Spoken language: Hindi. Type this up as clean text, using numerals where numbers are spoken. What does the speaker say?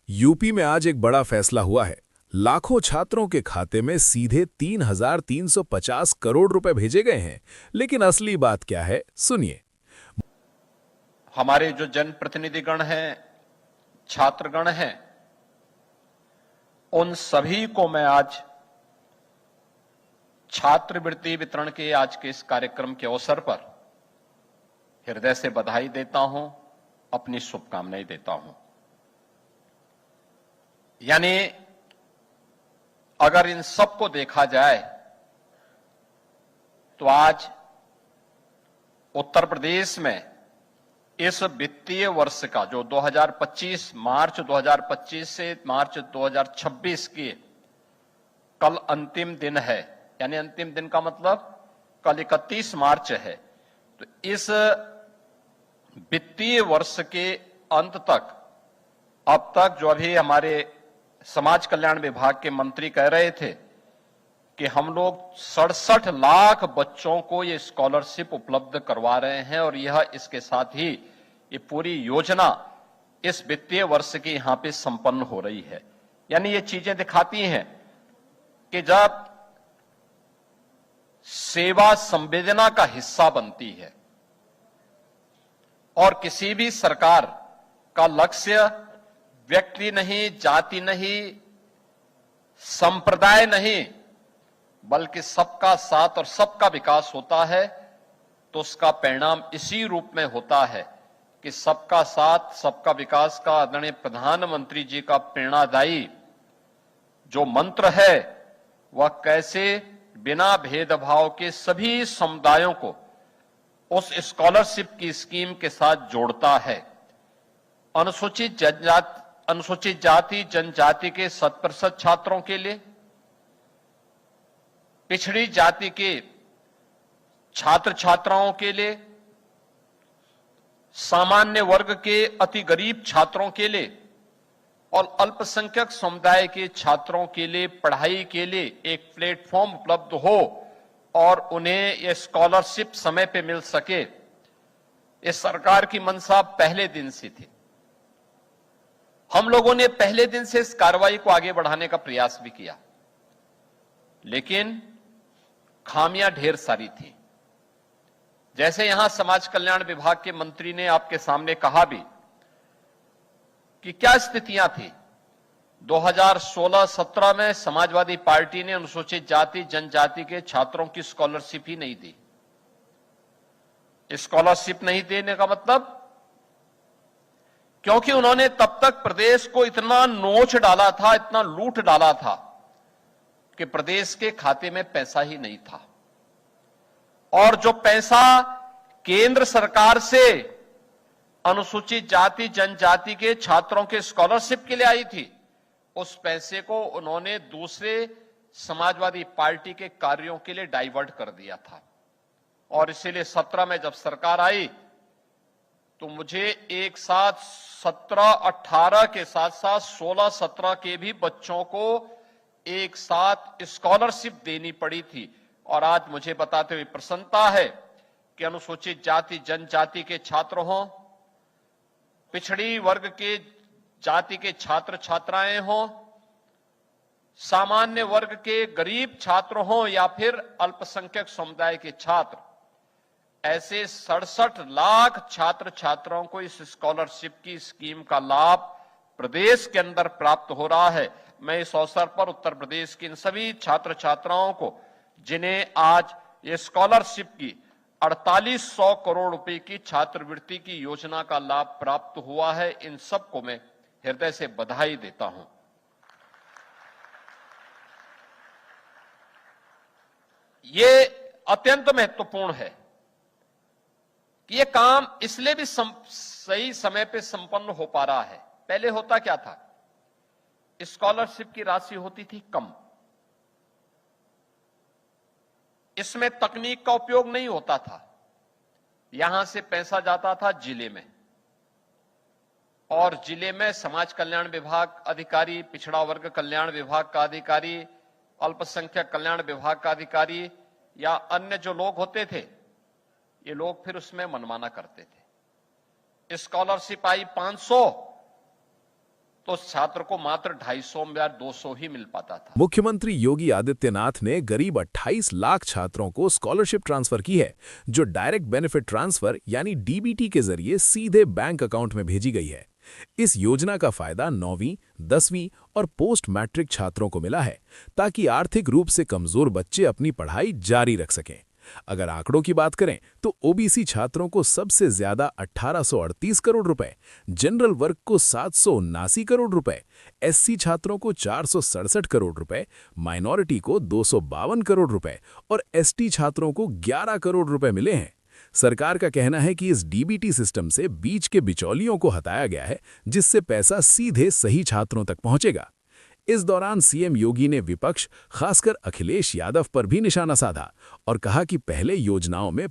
यूपी में आज एक बड़ा फैसला हुआ है। लाखों छात्रों के खाते में सीधे 3,350 करोड़ रुपए भेजे गए हैं। लेकिन असली बात क्या है, सुनिए। हमारे जो जनप्रतिनिधिगण हैं, छात्रगण हैं, उन सभी को मैं आज छात्रवृत्ति वितरण के आज के इस कार्यक्रम के अवसर पर हृदय से बधाई देता हूं, अपनी शुभकामनाएं देता हूं। यानी अगर इन सबको देखा जाए तो आज उत्तर प्रदेश में इस वित्तीय वर्ष का जो 2025 मार्च 2025 से मार्च 2026 की कल अंतिम दिन है, यानी अंतिम दिन का मतलब कल 31 मार्च है। तो इस वित्तीय वर्ष के अंत तक अब तक जो अभी हमारे समाज कल्याण विभाग के मंत्री कह रहे थे कि हम लोग 67 लाख बच्चों को ये स्कॉलरशिप उपलब्ध करवा रहे हैं और यह इसके साथ ही ये पूरी योजना इस वित्तीय वर्ष की यहां पे संपन्न हो रही है। यानी ये चीजें दिखाती हैं कि जब सेवा संवेदना का हिस्सा बनती है और किसी भी सरकार का लक्ष्य व्यक्ति नहीं, जाति नहीं, संप्रदाय नहीं, बल्कि सबका साथ और सबका विकास होता है, तो उसका परिणाम इसी रूप में होता है कि सबका साथ सबका विकास का आदरणीय प्रधानमंत्री जी का प्रेरणादायी जो मंत्र है वह कैसे बिना भेदभाव के सभी समुदायों को उस स्कॉलरशिप की स्कीम के साथ जोड़ता है। अनुसूचित जाति जनजाति के 100% छात्रों के लिए, पिछड़ी जाति के छात्र छात्राओं के लिए, सामान्य वर्ग के अति गरीब छात्रों के लिए और अल्पसंख्यक समुदाय के छात्रों के लिए पढ़ाई के लिए एक प्लेटफॉर्म उपलब्ध हो और उन्हें यह स्कॉलरशिप समय पे मिल सके। इस सरकार की मंशा पहले दिन से थी। हम लोगों ने पहले दिन से इस कार्रवाई को आगे बढ़ाने का प्रयास भी किया, लेकिन खामियां ढेर सारी थी। जैसे यहां समाज कल्याण विभाग के मंत्री ने आपके सामने कहा भी कि क्या स्थितियां थी। 2016-17 में समाजवादी पार्टी ने अनुसूचित जाति जनजाति के छात्रों की स्कॉलरशिप ही नहीं दी। स्कॉलरशिप नहीं देने का मतलब क्योंकि उन्होंने तब तक प्रदेश को इतना नोच डाला था, इतना लूट डाला था कि प्रदेश के खाते में पैसा ही नहीं था। और जो पैसा केंद्र सरकार से अनुसूचित जाति जनजाति के छात्रों के स्कॉलरशिप के लिए आई थी, उस पैसे को उन्होंने दूसरे समाजवादी पार्टी के कार्यों के लिए डाइवर्ट कर दिया था। और इसीलिए 17 में जब सरकार आई तो मुझे एक साथ 17-18 के साथ साथ 16-17 के भी बच्चों को एक साथ स्कॉलरशिप देनी पड़ी थी। और आज मुझे बताते हुए प्रसन्नता है कि अनुसूचित जाति जनजाति के छात्र हों, पिछड़ी वर्ग के जाति के छात्र छात्राएं हों, सामान्य वर्ग के गरीब छात्र हों या फिर अल्पसंख्यक समुदाय के छात्र, ऐसे 67 लाख छात्र छात्राओं को इस स्कॉलरशिप की स्कीम का लाभ प्रदेश के अंदर प्राप्त हो रहा है। मैं इस अवसर पर उत्तर प्रदेश के इन सभी छात्र छात्राओं को जिन्हें आज ये स्कॉलरशिप की 4800 करोड़ रुपए की छात्रवृत्ति की योजना का लाभ प्राप्त हुआ है, इन सबको मैं हृदय से बधाई देता हूं। ये अत्यंत महत्वपूर्ण है कि ये काम इसलिए भी सही समय पे संपन्न हो पा रहा है। पहले होता क्या था, स्कॉलरशिप की राशि होती थी कम, इसमें तकनीक का उपयोग नहीं होता था। यहां से पैसा जाता था जिले में और जिले में समाज कल्याण विभाग अधिकारी, पिछड़ा वर्ग कल्याण विभाग का अधिकारी, अल्पसंख्यक कल्याण विभाग का अधिकारी या अन्य जो लोग होते थे, ये लोग फिर उसमें मनमाना करते थे। स्कॉलरशिप आई 500 तो उस छात्र को मात्र 250 या 200 ही मिल पाता था। मुख्यमंत्री योगी आदित्यनाथ ने करीब 28 लाख छात्रों को स्कॉलरशिप ट्रांसफर की है, जो डायरेक्ट बेनिफिट ट्रांसफर यानी डीबीटी के जरिए सीधे बैंक अकाउंट में भेजी गई है। इस योजना का फायदा 9वीं, 10वीं और पोस्ट मैट्रिक छात्रों को मिला है, ताकि आर्थिक रूप से कमजोर बच्चे अपनी पढ़ाई जारी रख सकें। अगर आंकड़ों की बात करें तो ओबीसी छात्रों को सबसे ज्यादा 1838 करोड़ रुपए, जनरल वर्ग को 779 करोड़ रुपए, एससी छात्रों को 467 करोड़ रुपए, माइनॉरिटी को 252 करोड़ रुपए और एसटी छात्रों को 11 करोड़ रुपए मिले हैं। सरकार का कहना है कि इस डीबीटी सिस्टम से बीच के बिचौलियों को हटाया गया है, जिससे पैसा सीधे सही छात्रों तक पहुंचेगा। इस दौरान सीएम योगी ने विपक्ष, खासकर अखिलेश यादव पर भी निशाना साधा और कहा कि पहले योजनाओं में